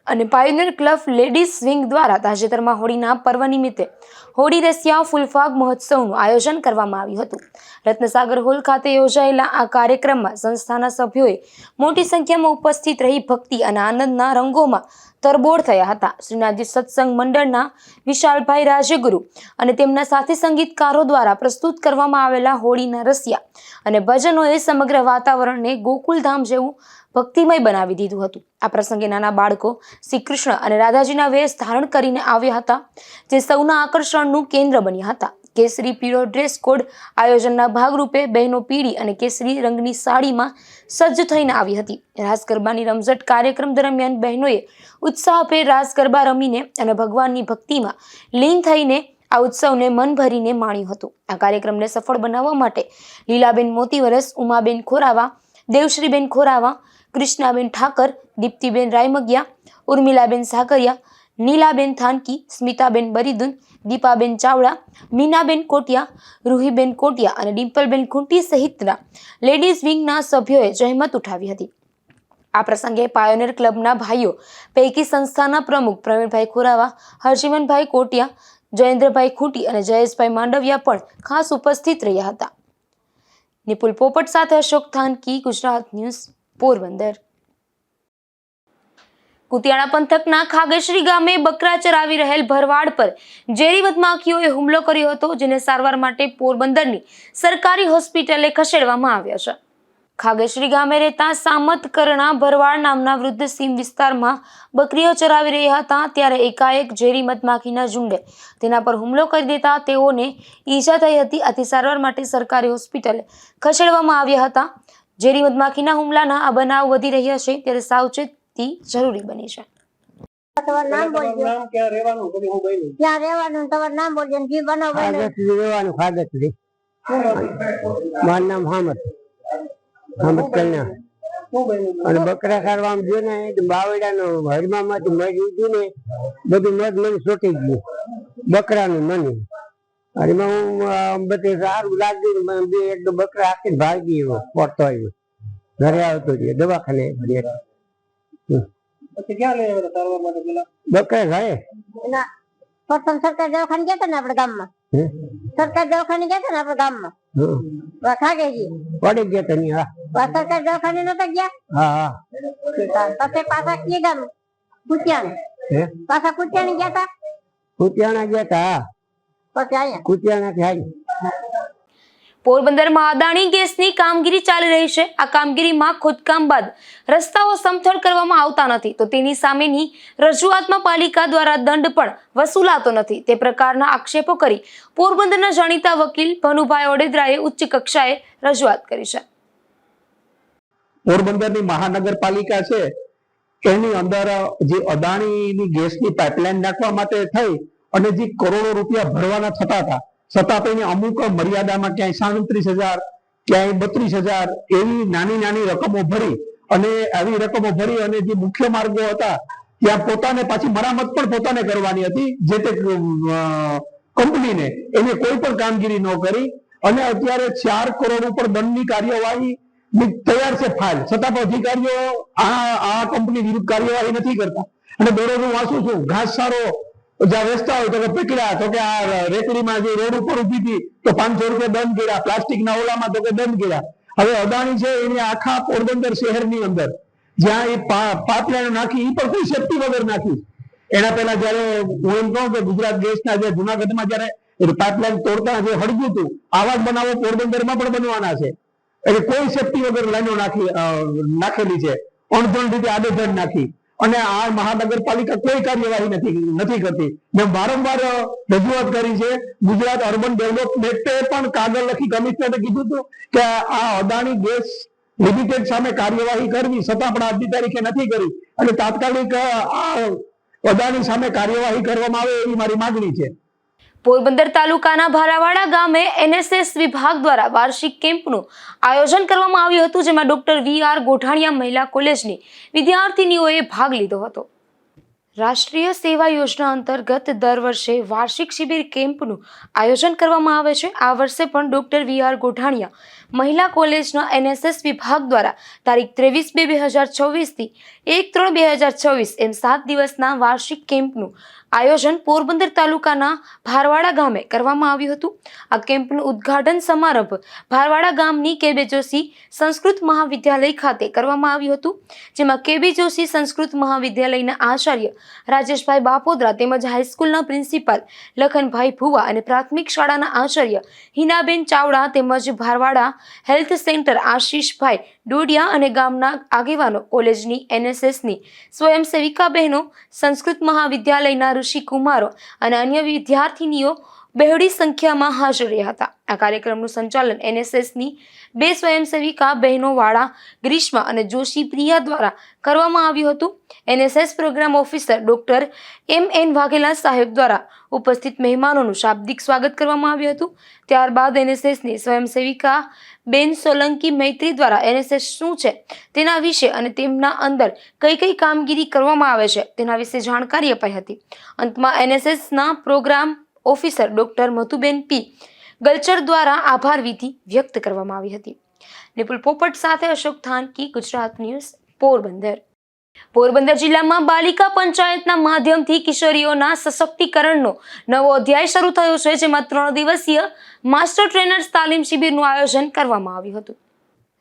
અને પાયોનિયર ક્લબ લેડીઝ વિંગ દ્વારા તાજેતરમાં હોળીના પર્વ નિમિત્તે હોળી રશિયા ફૂલફાગ મહોત્સવનું આયોજન કરવામાં આવ્યું હતું. રત્નસાગર હોલ ખાતે યોજાયેલા આ કાર્યક્રમમાં સંસ્થાના સભ્યોએ મોટી સંખ્યામાં ઉપસ્થિત રહી ભક્તિ અને આનંદના રંગોમાં તરબોળ થયા હતા. શ્રીનાથજી સત્સંગ મંડળના વિશાલભાઈ રાજગુરુ અને તેમના સાથી સંગીતકારો દ્વારા પ્રસ્તુત કરવામાં આવેલા હોળીના રસિયા અને ભજનોએ સમગ્ર વાતાવરણને ગોકુલધામ જેવું ભક્તિમય બનાવી દીધું હતું. આ પ્રસંગે નાના બાળકો શ્રી કૃષ્ણ અને રાધાજીના વેશ ધારણ કરીને આવ્યા હતા, જે સૌના આકર્ષણનું કેન્દ્ર બન્યા હતા. કેસરી પીળો ડ્રેસ કોડ આયોજનના ભાગરૂપે બહેનો પીળી અને કેસરી રંગની સાડીમાં સજ્જ થઈને આવી હતી. રાસ ગરબાની રમઝટ કાર્યક્રમ દરમિયાન બહેનોએ ઉત્સાહભેર રાસ ગરબા રમીને અને ભગવાનની ભક્તિમાં લીન થઈને આ ઉત્સવને મન ભરીને માણ્યું હતું. આ કાર્યક્રમને સફળ બનાવવા માટે લીલાબેન મોતીવરસ, ઉમાબેન ખોરાવા, દેવશ્રીબેન ખોરાવા, કૃષ્ણાબેન ઠાકર, દીપ્તિબેન રાયમગિયા, ઉર્મિલાબેન સાકરિયા, નીલાબેન થાનકી, સ્મિતાબેન બરીદુન, દીપાબેન ચાવડા, મીનાબેન કોટિયા, રૂહીબેન કોટિયા અને ડિમ્પલબેન ખુંટી સહિતના લેડીઝ વિંગના સભ્યોએ જહેમત ઉઠાવી હતી. આ પ્રસંગે પાયોનિયર ક્લબના ભાઈઓ પૈકી સંસ્થાના પ્રમુખ પ્રવીણભાઈ ખોરાવા, હરજીવનભાઈ કોટિયા, જયેન્દ્રભાઈ ખૂંટી અને જયેશભાઈ માંડવિયા પણ ખાસ ઉપસ્થિત રહ્યા હતા. નિપુલ પોપટ સાથે અશોક થાનકી, ગુજરાત ન્યૂઝ, પોરબંદર. કુતિયાણા પંથકના ખાગેશ્રી ગામે બકરા ચરાવી રહેલ ભરવાડ પર ઝેરી મધમાખીઓએ હુમલો કર્યો હતો, જેને સારવાર માટે પોરબંદરની સરકારી હોસ્પિટલે ખસેડવામાં આવ્યા છે. ખાગેશ્રી ગામે રહેતા સામત કરના ભરવાડ નામના વૃદ્ધ સીમ વિસ્તારમાં બકરીઓ ચરાવી રહ્યા હતા, ત્યારે એકાએક ઝેરી મધમાખીના ઝુંડે તેના પર હુમલો કરી દેતા તેઓને ઈજા થઈ હતી. આથી સારવાર માટે સરકારી હોસ્પિટલે ખસેડવામાં આવ્યા હતા. ઝેરી મધમાખીના હુમલાના આ બનાવ વધી રહ્યા છે, ત્યારે સાવચેત જરૂરી બની છે. તમારું નામ બોલજો. ક્યાં રહેવાનું તમારું નામ બોલજો. જી બનાવ રહેવાનું ખાગેશ્રી. મારું નામ હામદ કલ્યા. અને બકરા ખારવામાં ગયો ને બાવડાનો હરમામાંથી મધ ઉઠ્યું ને બધું મધ મને સોટી ગયું બકરાનું મને. એમાં હું બધે સારું લાગ્યું, બે એક બકરા આખી ભાગી એવો પડતો આવ્યો, ઘરે આવતો રહ્યો દવાખાને. બકરા ઘરે પ્રથમ સરકારી દવાખાને ગયા હતા ને આપડે ગામમાં. સરકારી દવાખાને ગયા હતા ને આપડે ગામમાં. ખાગેજી પડી ગયા હતા. સરકારી દવાખાને નતા ગયા. પછી પાછા કે ગામ કુતિયાણા. પાછા કુતિયાણા ગયા હતા. કુતિયાણા ગયા હતા. પછી અહીંયા કુતિયાણા થી આવી. પોરબંદરમાં અદાણી ગેસની કામગીરી ચાલી રહી છે. આ કામગીરીમાં ખોદકામ બાદ રસ્તાઓ સમથળ કરવામાં આવતા નથી, તો તેની સામેની રજૂઆતમાં પાલિકા દ્વારા દંડ પણ વસૂલાતો નથી. તે પ્રકારના આક્ષેપો કરી પોરબંદરના જાણીતા વકીલ ભનુભાઈ ઓડેદરાએ ઉચ્ચ કક્ષાએ રજૂઆત કરી છે. પોરબંદરની મહાનગરપાલિકા છે એની અંદર જે અદાણીની ગેસની પાઇપલાઇન નાખવા માટે થઈ અને જે કરોડો રૂપિયા ભરવાના થતા હતા, છતાં તેને અમુક મર્યાદામાં ક્યાંય 37,000 ક્યાંય 32,000 એવી નાની નાની રકમો ભરી અને આવી રકમો ભરી અને જે મુખ્ય માર્ગો હતા ત્યાં પોતાને પાછી મરામત પણ પોતાને કરવાની હતી, જે તે કંપનીને એને કોઈ પણ કામગીરી ન કરી અને અત્યારે 4 કરોડ ઉપર દંડની કાર્યવાહી તૈયાર છે ફાઇલ, છતાં પણ અધિકારીઓ આ કંપની વિરુદ્ધ કાર્યવાહી નથી કરતા. અને દરરોજ હું વાંચું છું ઘાસચારો જ્યાં વેચતા હોય તો કે પકડ્યા, તો કે આ રેકડીમાં જે રોડ ઉપર ઉભી હતી તો 500 રૂપિયા દંડ કર્યા, પ્લાસ્ટિકના ઓલામાં તો કે દંડ કર્યા. હવે અદાણી છે એની આખા પોરબંદર શહેરની અંદર જ્યાં એ પાઇપલાઈન નાખી એ પણ કોઈ સેફટી વગર નાખી. એના પહેલા જયારે હું એમ કહું કે ગુજરાત ગેસના જે જુનાગઢમાં જયારે પાઇપલાઈન તોડતા જે હળગ્યું હતું, આવા જ બનાવો પોરબંદરમાં પણ બનવાના છે. એટલે કોઈ સેફટી વગર લાઈનો નાખેલી છે, અણધણ રીતે આડેધડ નાખી. અને આ મહાનગરપાલિકા કોઈ કાર્યવાહી નથી કરતી. મેં વારંવાર રજૂઆત કરી છે. ગુજરાત અર્બન ડેવલપમેન્ટે પણ કાગળ લખી કમિશનરે કીધું હતું કે આ અદાણી ગેસ લિમિટેડ સામે કાર્યવાહી કરવી, છતાં પણ આજની તારીખે નથી કરી. અને તાત્કાલિક આ અદાણી સામે કાર્યવાહી કરવામાં આવે એવી મારી માંગણી છે. પોરબંદર તાલુકાના ભારાવાડા ગામે એનએસએસ વિભાગ દ્વારા વાર્ષિક કેમ્પનું આયોજન કરવામાં આવ્યું હતું, જેમાં ડોક્ટર વી.આર. ગોઠાણીયા મહિલા કોલેજની વિદ્યાર્થીનીઓએ ભાગ લીધો હતો. રાષ્ટ્રીય સેવા યોજના અંતર્ગત દર વર્ષે વાર્ષિક શિબિર કેમ્પનું આયોજન કરવામાં આવે છે. આ વર્ષે પણ ડોક્ટર વી.આર. ગોઠાણીયા મહિલા કોલેજના એનએસએસ વિભાગ દ્વારા તારીખ 23/2/2024 થી 1/3/2024 એમ 7 દિવસના વાર્ષિક કેમ્પનું આયોજન પોરબંદર તાલુકાના ભારવાડા ગામે કરવામાં આવ્યું હતું. આ કેમ્પનું ઉદ્ઘાટન સમારંભ ભારવાડા ગામની કે.બી. જોશી સંસ્કૃત મહાવિદ્યાલય ખાતે કરવામાં આવ્યું હતું, જેમાં કે.બી. જોશી સંસ્કૃત મહાવિદ્યાલયના આચાર્ય રાજેશભાઈ બાપોદરા તેમજ હાઈસ્કૂલના પ્રિન્સિપાલ લખનભાઈ ભુવા અને પ્રાથમિક શાળાના આચાર્ય હિનાબેન ચાવડા તેમજ ભારવાડા હેલ્થ સેન્ટર આશીષભાઈ ડોડિયા અને ગામના આગેવાનો, કોલેજની એનએસએસની સ્વયંસેવિકા બહેનો, સંસ્કૃત મહાવિદ્યાલયના ઋષિ કુમારો અને અન્ય વિદ્યાર્થીનીઓ બહોળી સંખ્યામાં હાજર રહ્યા હતા. આ કાર્યક્રમનું સંચાલન એનએસએસની 2 સ્વયંસેવિકા બહેનો વાળા ગ્રીષ્મા અને જોશી પ્રિયા દ્વારા કરવામાં આવ્યું હતું. NSS program officer doctor M N. Vaghela સાહેબ દ્વારા ઉપસ્થિત મહેમાનોનું શાબ્દિક સ્વાગત કરવામાં આવ્યું હતું. ત્યારબાદ એનએસએસની સ્વયંસેવિકા બેન સોલંકી મૈત્રી દ્વારા એનએસએસ શું છે તેના વિશે અને તેમના અંદર કઈ કઈ કામગીરી કરવામાં આવે છે તેના વિશે જાણકારી અપાઈ હતી. અંતમાં એનએસએસના પ્રોગ્રામ ઓફિસર ડોક્ટર મધુબેન પી ગલચર દ્વારા આભાર વિધિ વ્યક્ત કરવામાં આવી હતી. નિપુલ પોપટ સાથે અશોક થાનકી, ગુજરાત ન્યૂઝ, પોરબંદર. પોરબંદર જિલ્લામાં બાલિકા પંચાયતના માધ્યમથી કિશોરીઓના સશક્તિકરણનો નવો અધ્યાય શરૂ થયો છે, જેમાં 3 દિવસીય માસ્ટર ટ્રેનર્સ તાલીમ શિબિરનું આયોજન કરવામાં આવ્યું હતું.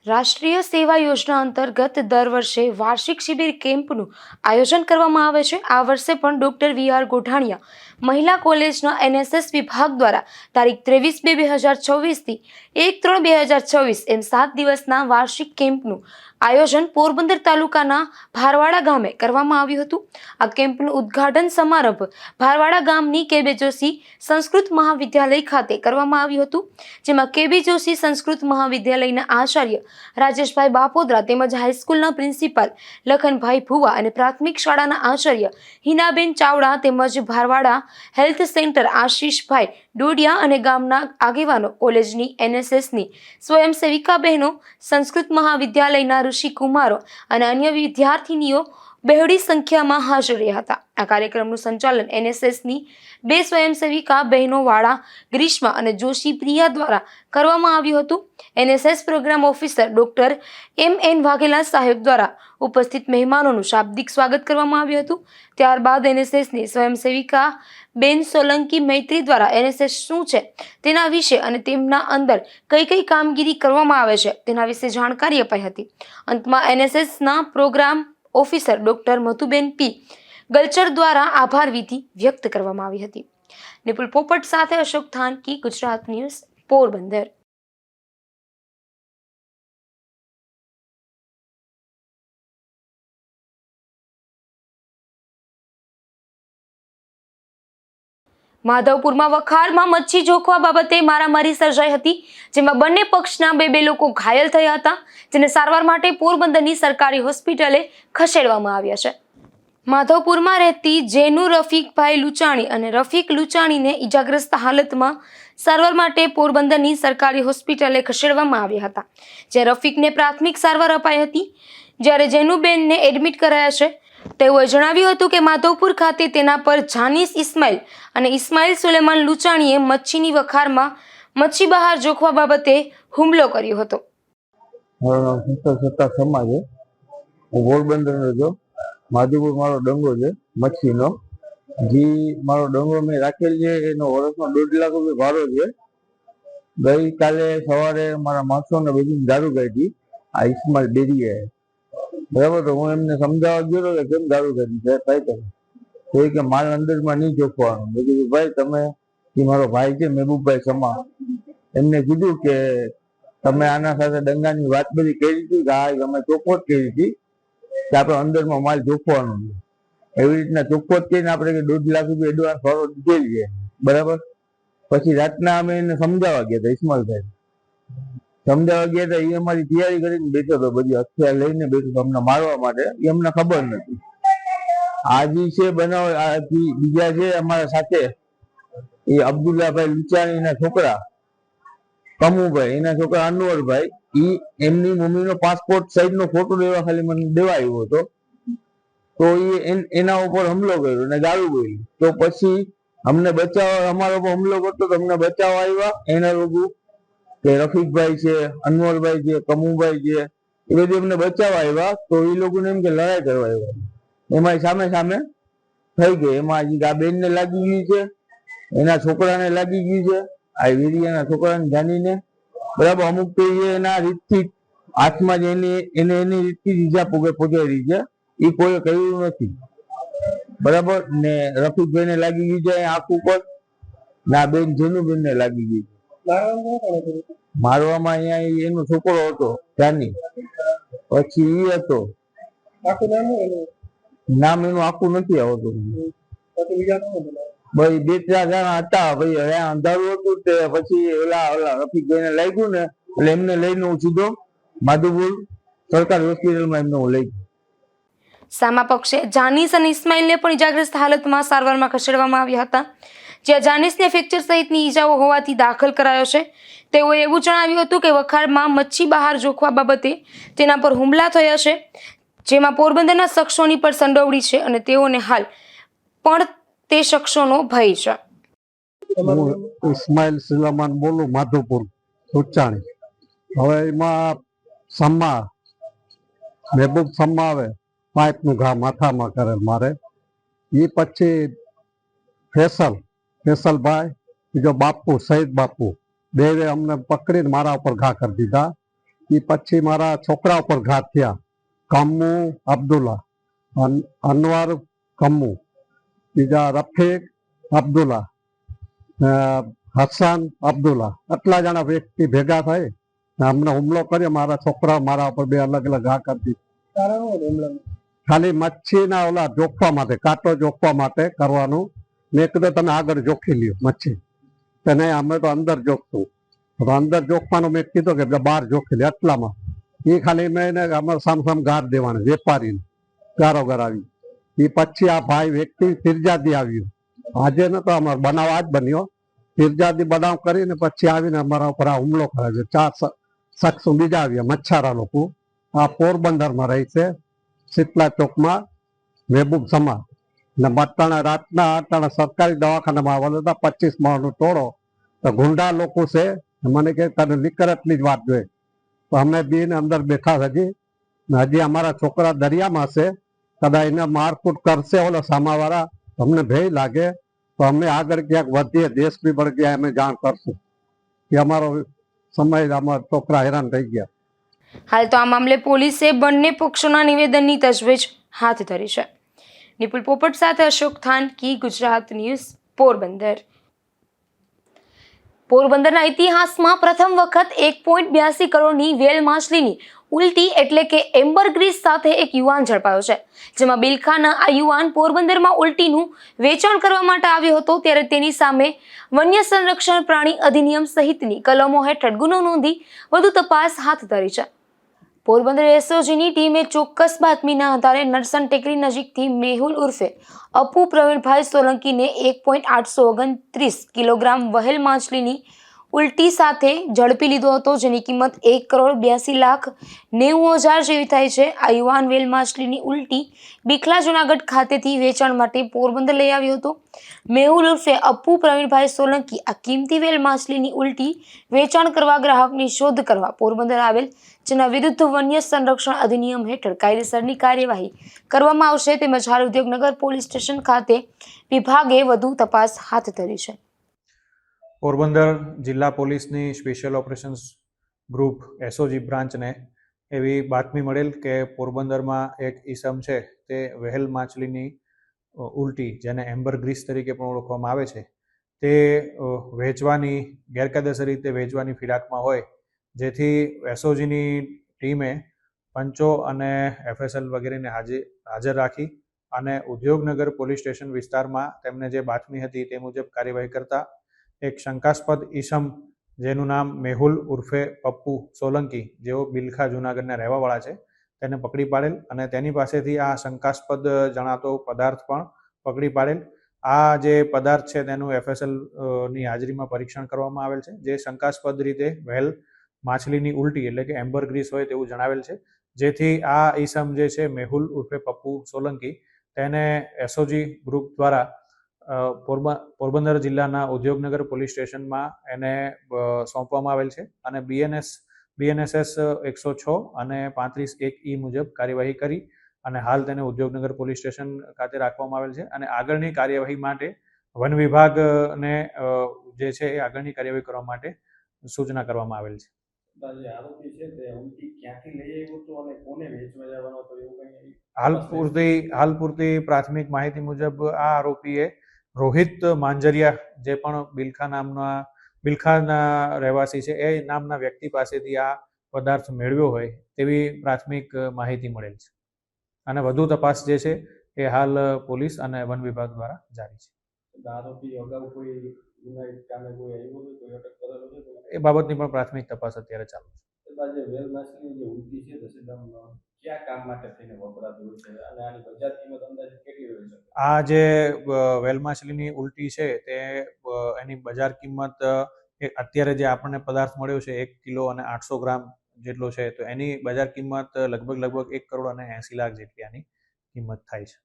રાષ્ટ્રીય સેવા યોજના અંતર્ગત દર વર્ષે વાર્ષિક શિબિર કેમ્પનું આયોજન કરવામાં આવે છે. આ વર્ષે પણ ડોક્ટર વી.આર. ગોઠાણીયા મહિલા કોલેજના એનએસએસ વિભાગ દ્વારા તારીખ 23/2/2024 થી 1/3/2024 એમ 7 દિવસના વાર્ષિક કેમ્પનું આયોજન પોરબંદર તાલુકાના ભારવાડા ગામે કરવામાં આવ્યું હતું. આ કેમ્પનું ઉદ્ઘાટન સમારંભ ભારવાડા ગામની કે.બી. જોશી સંસ્કૃત મહાવિદ્યાલય ખાતે કરવામાં આવ્યું હતું, જેમાં કે.બી. જોશી સંસ્કૃત મહાવિદ્યાલયના આચાર્ય રાજેશભાઈ બાપોદરા તેમજ હાઈસ્કૂલના પ્રિન્સિપાલ લખનભાઈ ભુવા અને પ્રાથમિક શાળાના આચાર્ય હિનાબેન ચાવડા તેમજ ભારવાડા હેલ્થ સેન્ટર આશીષભાઈ ડોડિયા અને ગામના આગેવાનો, કોલેજની એનએસએસની સ્વયંસેવિકા બહેનો, સંસ્કૃત મહાવિદ્યાલયના ઋષિ કુમારો અને અન્ય વિદ્યાર્થીનીઓ બહોળી સંખ્યામાં હાજર રહ્યા હતા. આ કાર્યક્રમનું સંચાલન એનએસએસની 2 સ્વયંસેવિકા બહેનો વાળા ગ્રીષ્મા અને જોશી પ્રિયા દ્વારા કરવામાં આવ્યું હતું. NSS program officer doctor M N. Vaghela સાહેબ દ્વારા ઉપસ્થિત મહેમાનોનું શાબ્દિક સ્વાગત કરવામાં આવ્યું હતું. ત્યારબાદ એનએસએસની સ્વયંસેવિકા બેન સોલંકી મૈત્રી દ્વારા એનએસએસ શું છે તેના વિશે અને તેમના અંદર કઈ કઈ કામગીરી કરવામાં આવે છે તેના વિશે જાણકારી અપાઈ હતી. અંતમાં એનએસએસના પ્રોગ્રામ ઓફિસર ડોક્ટર મધુબેન પી ગલચર દ્વારા આભાર વિધિ વ્યક્ત કરવામાં આવી હતી. નિપુલ પોપટ સાથે અશોક થાનકી, ગુજરાત ન્યૂઝ, પોરબંદર. માધવપુરમાં વખારમાં મચ્છી જોખવા બાબતે મારામારી સર્જાઈ હતી, જેમાં બંને પક્ષના બે લોકો ઘાયલ થયા હતા, જેને સારવાર માટે પોરબંદરની સરકારી હોસ્પિટલે ખસેડવામાં આવ્યા છે. માધવપુરમાં રહેતી જેનુ રફીકભાઈ લુચાણી અને રફીક લુચાણીને ઈજાગ્રસ્ત હાલતમાં સારવાર માટે પોરબંદરની સરકારી હોસ્પિટલે ખસેડવામાં આવ્યા હતા, જ્યાં રફીકને પ્રાથમિક સારવાર અપાઈ હતી, જ્યારે જેનુબેનને એડમિટ કરાયા છે. તેઓએ જણાવ્યું હતું કે માધવપુર ખાતે તેના પર જાનીસ ઇસ્માઇલ અને ઇસ્માઇલ સુલેમાન લુચાણીએ મચ્છીની વખારમાં મચ્છી બહાર જોખવા બાબતે હુમલો કર્યો હતો. પોરબંદર જો માધવપુર મારો ડંગો છે મચ્છીનો, જે મારો ડંગો મેં રાખેલ છે એનો વર્ષમાં 1.5 લાખ રૂપિયા ભાડો છે. ગઈકાલે સવારે મારા માણસોને બધી દારૂ કાઢી આ ઇસ્માઇલ બેરીએ, બરાબર. તો હું એમને સમજાવવા ગયો હતો કે કેમ દારૂ કાઢી છે કઈ કરે, તો કે માલ અંદરમાં નહીં જોખવાનું. મેં કીધું ભાઈ તમે, એ મારો ભાઈ છે મહેબૂબભાઈ સમા, એમને કીધું કે તમે આના સાથે દંગાની વાત બધી કરી હતી કે હા અમે ચોખ્ખોટ કરી હતી કે આપણે અંદરમાં માલ જોખવાનો છે. એવી રીતના ચોખ્ખોટ કરીને આપણે 1.5 લાખ રૂપિયા એડવાન્સ ભાડો દીધેલ છે, બરાબર. પછી રાતના અમે એને સમજાવવા ગયા હતા, ઇસ્માઇલભાઈ સમજાવવા ગયા હતા. એ અમારી તૈયારી કરીને બેઠો હતો, બધી હથિયાર લઈને બેઠો હતો અમને મારવા માટે. એ અમને ખબર નથી. આ જે છે બનાવ બીજા છે અમારા સાથે, એ અબ્દુલ્લાભાઈ લુચાણીના છોકરા કમુભાઈ, એના છોકરા અનવરભાઈ, ઈ એમની મમ્મીનો પાસપોર્ટ સાઈઝનો ફોટો લેવા ખાલી મને દેવા આવ્યો હતો, તો એ એના ઉપર હુમલો કર્યો અને દારૂ બોલી. તો પછી અમને બચાવવા, અમારા ઉપર હુમલો કરતો તો અમને બચાવવા આવ્યા એના લોકો કે રફીકભાઈ છે, અનવરભાઈ છે, કમુભાઈ છે, એ બધી અમને બચાવવા આવ્યા. તો એ લોકોને એમ કે લડાઈ કરવા આવ્યા, એમાં સામે સામે થઈ ગઈ. એમાં હજી આ બેનને લાગી ગઈ છે, એના છોકરાને લાગી ગયું છે, આ વીરિયાના છોકરાને જાનીને, બરાબર. અમુક તો એના રીતથી હાથમાં જ એની રીતથી ઈજા પહોંચાડી છે, એ કોઈ કહ્યું નથી, બરાબર. ને રફીકભાઈને લાગી ગયું છે આંખ ઉપર, ના બેન જેનુબેન ને લાગી ગઈ છે. મારવામાં અહીંયા એનો છોકરો હતો જાની, પછી એ હતો, નામ એનું આખું નથી આવતું. ભાઈ 2-4 જણા હતા, ભાઈ અંધારું હતું, તે પછી ઓલા રફીકભાઈ ને લાગ્યું ને, એટલે એમને લઈને હું સીધો માધુપુર સરકારી હોસ્પિટલમાં એમને હું લઈ ગયો. સામા પક્ષે જાનીસ અને ઇસ્માઇલને પણ ઇજાગ્રસ્ત હાલતમાં સારવારમાં ખસેડવામાં આવ્યા હતા, જ્યાં જાનીસને ફ્રેક્ચર સહિતની ઈજાઓ હોવાથી દાખલ કરાયો છે. તેઓએ એવું જણાવ્યું હતું કે વખારમાં મચ્છી બહાર જોખવા બાબતે તેના પર હુમલા થયા છે, જેમાં પોરબંદરના શખ્સોની પણ સંડોવણી છે અને તેઓને હાલ પણ તે શખ્સોનો ભય છે. હું ઇસ્માઇલ સુલેમાન બોલું, માધુપુર ઉચ્ચાણી. હવે એમાં સમા મહેબૂબ સમા આવે, પાઇપનું ઘા માથામાં કરેલ મારે. એ પછી ફેસલભાઈ, બીજો બાપુ સઈદ બાપુ, બે અમને પકડીને મારા ઉપર ઘા કરી દીધા. એ પછી મારા છોકરા ઉપર ઘા થયા, કમ્મુ અબ્દુલ્લા, અનવર કમ્મુ, બીજા રફીક અબ્દુલ્લા, હસન અબ્દુલ્લા, આટલા જણા વ્યક્તિ ભેગા થઈ અમને હુમલો કર્યો. મારા છોકરા મારા ઉપર બે અલગ અલગ ઘા કરી દીધા. ખાલી મચ્છીના ઓલા જોખવા માટે, કાંટો જોખવા માટે કરવાનું. મેં કીધું તમે આગળ જોખી લ્યો મચ્છી, તો નહીં અમે તો અંદર જોખતું. તો અંદર જોખવાનું મેં કીધું કે બહાર જોખી લે. એટલામાં એ ખાલી મેં એને અમારે સામ ગાર દેવાના, વેપારીને ગારો ગરાવી. એ પછી આ ભાઈ વ્યક્તિ ફિરજાદી આવ્યું, આજે ન તો અમારો બનાવ આજ બન્યો. ફિરજાદી બનાવ કરીને પછી આવીને અમારા ઉપર આ હુમલો કરે છે. 4 શખ્સો બીજા આવ્યા, મચ્છારા લોકો. આ પોરબંદરમાં રહે છે, શીતલા ચોકમાં, મહેબૂબ સમા. ને મટાણા રાતના સરકારી દવાખાનામાં આવેલા હતા, 25 માળનો ટોળો. તો ગુંડા લોકો છે, મને કે તને નીકળ એટલી જ વાત જોઈએ. તો અમે બેને અંદર બેઠા હજી અમારા છોકરા દરિયામાં છે, કદાચ એને મારકૂટ કરશે ઓલો સામાવાળા, અમને ભય લાગે. તો અમે આગળ ક્યાંક વધીએ, દેશ બી બળ ગયા, અમે જાણ કરશું કે અમારો સમય, અમારા છોકરા હેરાન થઈ ગયા. હાલ તો આ મામલે પોલીસે બંને પક્ષોના નિવેદનની તજવીજ હાથ ધરી છે. નિપુલ પોપટ સાથે અશોક થાનકી, ગુજરાત ન્યૂઝ, પોરબંદર. પોરબંદરના ઇતિહાસમાં પ્રથમ વખત 1.82 કરોડની વેલ માછલીની ઉલટી એટલે કે એમ્બરગ્રીસ સાથે એક યુવાન ઝડપાયો છે, જેમાં બિલખાના આ યુવાન પોરબંદરમાં ઉલટીનું વેચાણ કરવા માટે આવ્યો હતો, ત્યારે તેની સામે વન્ય સંરક્ષણ પ્રાણી અધિનિયમ સહિતની કલમો હેઠળ ગુનો નોંધી વધુ તપાસ હાથ ધરી છે. પોરબંદર એસઓજીની ટીમે ચોક્કસ બાતમીના આધારે નરસન ટેકરી નજીકથી મેહુલ ઉર્ફે અપુ પ્રવીણભાઈ સોલંકીને 1.829 કિલોગ્રામ વહેલ માછલીની ઉલટી સાથે ઝડપી લીધો હતો, જેની કિંમત 1,82,90,000 જેવી થાય છે. આ યુવાન વેલ માછલીની ઉલટી બિખલા જુનાગઢ ખાતેથી વેચાણ માટે પોરબંદર લઈ આવ્યો હતો. મેહુલ ઉર્ફે અપુ પ્રવીણભાઈ સોલંકી આ કિંમતી વેલ માછલીની ઉલટી વેચાણ કરવા ગ્રાહકની શોધ કરવા પોરબંદર આવેલ, જેના વિરુદ્ધ વન્ય સંરક્ષણ અધિનિયમ હેઠળ કાયદેસરની કાર્યવાહી કરવામાં આવશે. તેમજ હાલ ઉદ્યોગનગર પોલીસ સ્ટેશન ખાતે વિભાગે વધુ તપાસ હાથ ધરી છે. પોરબંદર જિલ્લા પોલીસની સ્પેશિયલ ઓપરેશન્સ ગ્રુપ એસઓજી બ્રાન્ચને એવી બાતમી મળેલ કે પોરબંદરમાં એક ઈસમ છે તે વહેલ માછલીની ઉલટી, જેને એમ્બરગ્રીસ તરીકે પણ ઓળખવામાં આવે છે, તે વેચવાની, ગેરકાયદેસર રીતે વેચવાની ફિરાકમાં હોય, જેથી એસઓજીની ટીમે પંચો અને એફએસએલ વગેરેને હાજર રાખી અને ઉદ્યોગનગર પોલીસ સ્ટેશન વિસ્તારમાં તેમને જે બાતમી હતી તે મુજબ કાર્યવાહી કરતા એક શંકાસ્પદ ઈસમ, જેનું નામ મેહુલ ઉર્ફે પપ્પુ સોલંકી, જેઓ બિલખા જુનાગઢના રહેવાવાળા છે, તેને પકડી પાડેલ અને તેની પાસેથી આ શંકાસ્પદ જણાતો પદાર્થ પણ પકડી પાડેલ આ જે પદાર્થ છે તેનું FSL ની હાજરીમાં પરીક્ષણ કરવામાં આવેલ છે, જે શંકાસ્પદ રીતે વ્હેલ માછલીની ઉલટી એટલે કે એમ્બરગ્રીસ હોય તેવું જણાવેલ છે, જેથી આ ઈસમ જે છે મેહુલ ઉર્ફે પપ્પુ સોલંકી તેને SOG ગ્રુપ દ્વારા પોરબંદર જિલ્લાના ઉદ્યોગનગર પોલીસ સ્ટેશનમાં એને સોંપવામાં આવેલ છે અને BNSS 106 અને 35(1)E મુજબ કાર્યવાહી કરી અને હાલ તેને ઉદ્યોગનગર પોલીસ સ્ટેશન ખાતે રાખવામાં આવેલ છે અને આગળની કાર્યવાહી માટે વન વિભાગને જે છે એ આગળની કાર્યવાહી કરવા માટે સૂચના કરવામાં આવેલ છે. હાલ પૂરતી પ્રાથમિક માહિતી મુજબ આ આરોપીએ રોહિત માંજરિયા, જે પણ બિલખાના રહેવાસી છે, એ નામના વ્યક્તિ પાસેથી આ પદાર્થ મેળવ્યો હોય તેવી પ્રાથમિક માહિતી મળેલ છે અને વધુ તપાસ જે છે એ હાલ પોલીસ અને વન વિભાગ દ્વારા જારી છે. એ બાબતની પણ પ્રાથમિક તપાસ અત્યારે ચાલુ છે. આ જે વેલ માછલીની ઉલટી છે તે એની બજાર કિંમત અત્યારે જે આપણને પદાર્થ મળ્યો છે 1 કિલો અને 800 ગ્રામ જેટલો છે, તો એની બજાર કિંમત લગભગ 1 કરોડ અને 80 લાખ જેટલી આની કિંમત થાય છે.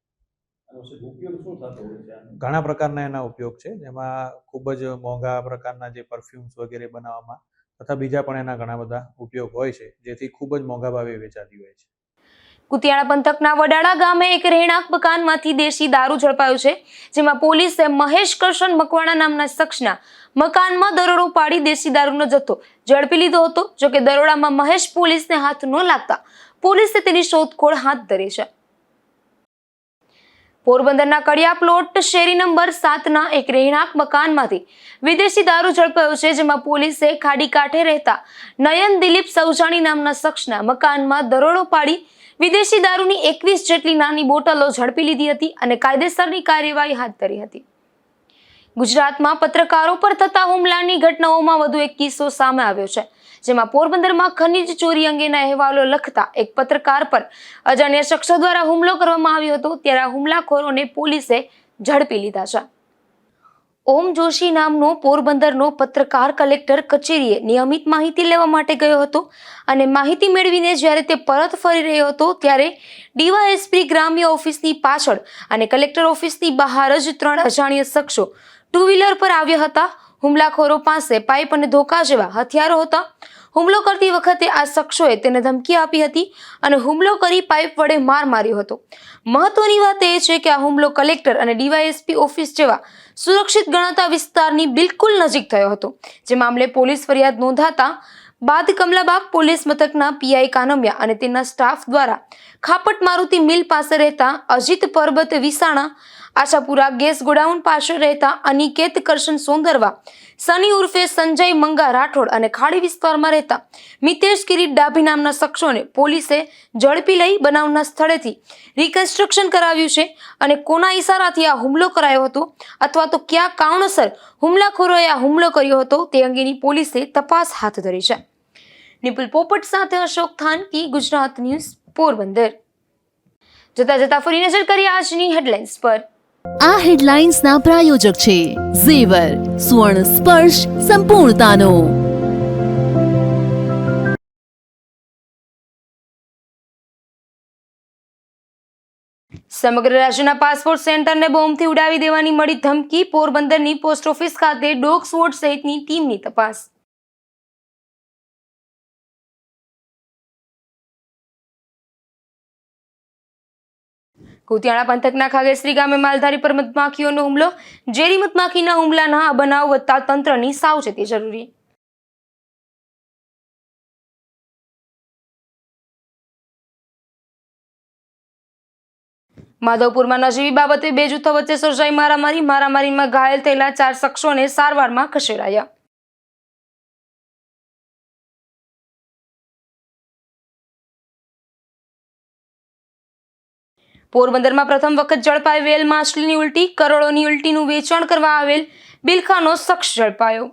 ઘણા પ્રકારના એના ઉપયોગ છે, જેમાં ખૂબ જ મોંઘા પ્રકારના જે પરફ્યુમ્સ વગેરે બનાવવામાં તથા બીજા પણ એના ઘણા બધા ઉપયોગ હોય છે, જેથી ખૂબ જ મોંઘા ભાવે વેચાતી હોય છે. કુતિયાણા પંથકના વડાળા ગામે એક રહેણાંક મકાનમાંથી દેશી દારૂ ઝડપાયો છે, જેમાં પોલીસે મહેશ કરશન મકવાણા નામના શખ્સના મકાનમાં દરોડો પાડી દેશી દારૂનો જથ્થો ઝડપી લીધો હતો. જોકે દરોડામાં મહેશ પોલીસને હાથ ન લાગતા પોલીસે તેની શોધખોળ હાથ ધરી છે. પોરબંદરના કડિયા પ્લોટ શેરી નંબર 7ના એક રહેણાંક મકાનમાંથી વિદેશી દારૂ ઝડપાયો છે, જેમાં પોલીસે ખાડી કાંઠે રહેતા નયન દિલીપ સૌજાણી નામના શખ્સના મકાનમાં દરોડો પાડી વિદેશી દારૂની 21 જેટલી નાની બોટલો ઝડપી લીધી હતી અને કાયદેસરની કાર્યવાહી હાથ ધરી હતી. ગુજરાતમાં પત્રકારો પર થતા હુમલાની ઘટનાઓમાં વધુ એક કિસ્સો સામે આવ્યો છે, જેમાં પોરબંદરમાં ખનીજ ચોરી અંગેના અહેવાલો લખતા એક પત્રકાર પર અજાણ્યા શખ્સો દ્વારા હુમલો કરવામાં આવ્યો હતો. ત્યારે આ હુમલાખોરોને પોલીસે ઝડપી લીધા છે. ઓમ જોશી નામનો પોરબંદરનો પત્રકાર કલેક્ટર કચેરીએ નિયમિત માહિતી લેવા માટે ગયો હતો અને માહિતી મેળવીને જ્યારે તે પરત ફરી રહ્યો હતો ત્યારે DYSP ગ્રામ્ય ઓફિસની પાછળ અને કલેક્ટર ઓફિસની બહાર જ 3 અજાણ્યા શખ્સો 2 વ્હીલર પર આવ્યા હતા. હુમલાખોરો પાસે પાઇપ અને ધોકા જેવા હથિયારો હતા. હુમલો કરતી વખતે આ શખ્સોએ તેને ધમકી આપી હતી અને હુમલો કરી પાઇપ વડે માર માર્યો હતો. મહત્વની વાત એ છે કે આ હુમલો કલેક્ટર અને DYSP ઓફિસ જેવા સુરક્ષિત ગણાતા વિસ્તારની બિલકુલ નજીક થયો હતો, જે મામલે પોલીસ ફરિયાદ નોંધાતા બાદ કમલાબાગ પોલીસ મથકના PI કાનમિયા અને તેના સ્ટાફ દ્વારા ખાપટ મારુતિ મિલ પાસે રહેતા અજીત પરબત વિસાણા, આશાપુરા ગેસ ગોડાઉન પાસે રહેતા અનિકેત કરશન સોંદરવા, સની ઉર્ફે સંજય મંગા રાઠોડ અને ખાડી વિસ્તારમાં રહેતા મિતેશ કિરીટ ડાભી નામના શખ્સોને પોલીસે ઝડપી લઈ બનાવના સ્થળેથી રિકન્સ્ટ્રક્શન કરાવ્યું છે અને કોના ઈશારાથી આ હુમલો કરાયો હતો અથવા તો કયા કારણોસર હુમલાખોરોએ આ હુમલો કર્યો હતો તે અંગેની પોલીસે તપાસ હાથ ધરી છે. નિપુલ પોપટ સાથે અશોક થાનકી, ગુજરાત ન્યૂઝ, પોરબંદર. જતા જતા ફરી નજર કરીએ આજની હેડલાઇન્સ પર. આ હેડલાઇન્સના પ્રાયોજક છે ઝેવર, સ્વર્ણ સ્પર્શ સંપૂર્ણતાનો. સમગ્ર રાજ્યના પાસપોર્ટ સેન્ટરને બોમ્બથી ઉડાવી દેવાની મળી ધમકી. પોરબંદરની પોસ્ટ ઓફિસ ખાતે ડોગ સ્વોડ સહિતની ટીમની તપાસ. કુતિયાણા પંથકના ખાગેશ્રી ગામે માલધારી પર મધમાખીઓનો હુમલો. ઝેરી મધમાખીના હુમલાના આ બનાવ વધતા તંત્રની સાવચેતી જરૂરી. માધવપુરમાં નજીવી બાબતે 2 જૂથો વચ્ચે સર્જાઈ મારામારીમાં ઘાયલ થયેલા 4 શખ્સોને સારવારમાં ખસેડાયા. પોરબંદરમાં પ્રથમ વખત ઝડપાઈ વેલ માછલીની ઉલટી. કરોડોની ઉલટીનું વેચાણ કરવા આવેલ બિલખાનો શખ્સ ઝડપાયો.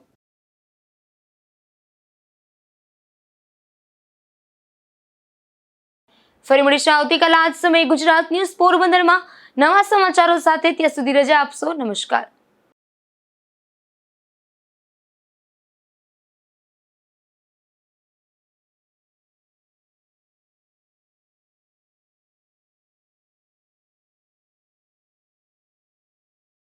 ફરી મળીશું આવતીકાલે આ જ સમયે ગુજરાત ન્યૂઝ પોરબંદરમાં. નવા સમાચારો સાથે ત્યાં સુધી રજા આપશો. નમસ્કાર.